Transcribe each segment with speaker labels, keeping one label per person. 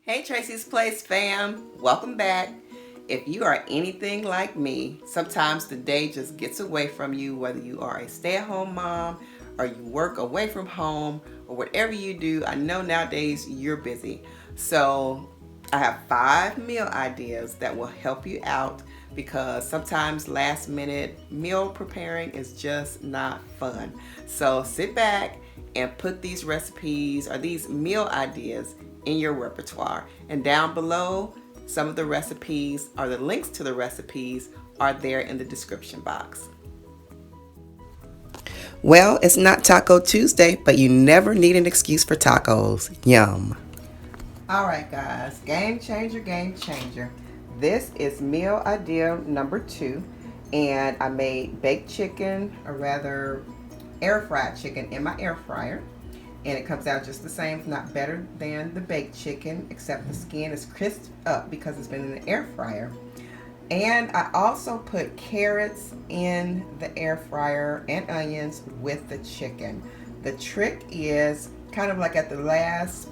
Speaker 1: Hey Tracie's Place fam, welcome back. If you are anything like me, sometimes the day just gets away from you, whether you are a stay-at-home mom or you work away from home or whatever you do. I know nowadays you're busy. So I have 5 meal ideas that will help you out because sometimes last minute meal preparing is just not fun. So sit back and put these recipes or these meal ideas in your repertoire. And down below, some of the recipes or the links to the recipes are there in the description box. Well, it's not Taco Tuesday, but you never need an excuse for tacos. Yum. All right, guys, game changer, game changer. This is meal idea number 2, and I made baked chicken, or rather air fried chicken in my air fryer, and it comes out just the same, if not better than the baked chicken, except the skin is crisped up because it's been in the air fryer. And I also put carrots in the air fryer and onions with the chicken. The trick is kind of like at the last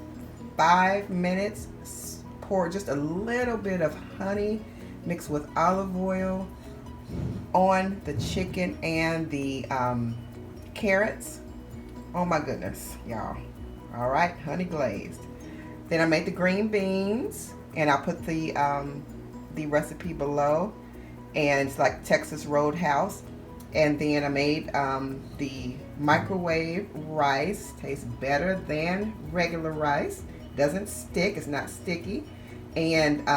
Speaker 1: 5 minutes, pour just a little bit of honey mixed with olive oil on the chicken and the carrots. Oh my goodness, y'all. All right, honey glazed. Then I made the green beans, and I put the recipe below, and it's like Texas Roadhouse. And then I made the microwave rice. Tastes better than regular rice. Doesn't stick. It's not sticky. And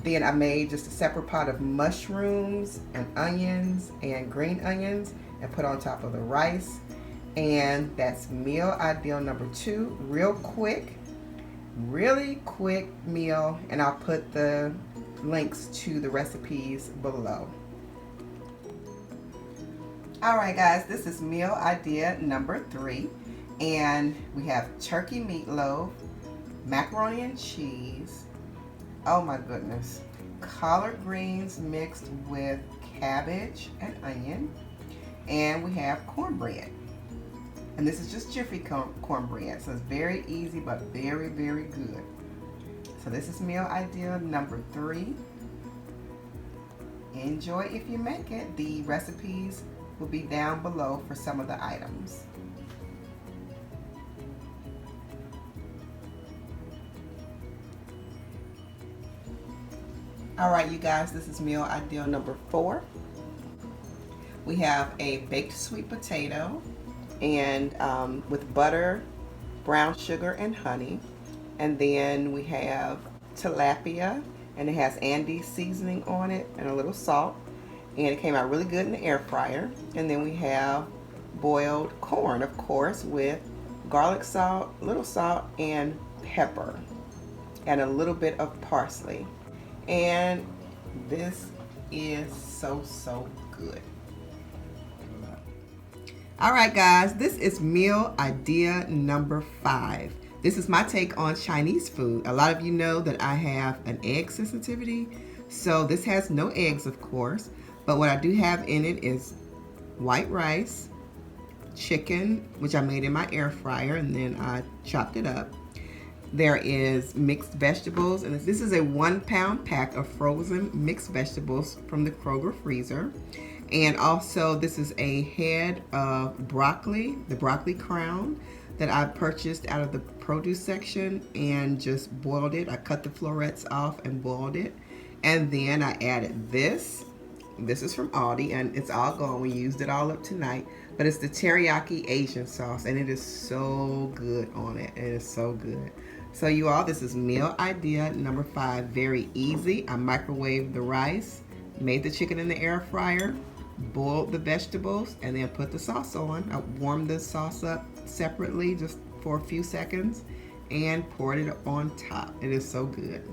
Speaker 1: then I made just a separate pot of mushrooms and onions and green onions and put on top of the rice. And that's meal ideal number 2. Really quick meal. And I'll put the links to the recipes below. Alright guys, this is meal idea number 3. And we have turkey meatloaf, macaroni and cheese. Oh my goodness. Collard greens mixed with cabbage and onion. And we have cornbread. And this is just Jiffy cornbread, so it's very easy but very, very good. So this is meal idea number 3. Enjoy if you make it. The recipes will be down below for some of the items. Alright you guys, this is meal ideal number 4. We have a baked sweet potato and with butter, brown sugar, and honey. And then we have tilapia, and it has Andes seasoning on it and a little salt. And it came out really good in the air fryer. And then we have boiled corn, of course, with garlic salt, little salt, and pepper, and a little bit of parsley. And this is so good. Alright guys, this is meal idea number 5. This is my take on Chinese food. A lot of you know that I have an egg sensitivity, so this has no eggs of course, but what I do have in it is white rice, chicken, which I made in my air fryer and then I chopped it up. There is mixed vegetables, and this is a 1-pound pack of frozen mixed vegetables from the Kroger freezer. And also this is a head of broccoli, the broccoli crown that I purchased out of the produce section and just boiled it. I cut the florets off and boiled it. And then I added this. This is from Aldi and it's all gone. We used it all up tonight. But it's the teriyaki Asian sauce and it is so good on it. It is so good. So you all, this is meal idea number 5. Very easy. I microwaved the rice, made the chicken in the air fryer, boiled the vegetables, and then put the sauce on. I warmed the sauce up separately just for a few seconds and poured it on top. It is so good.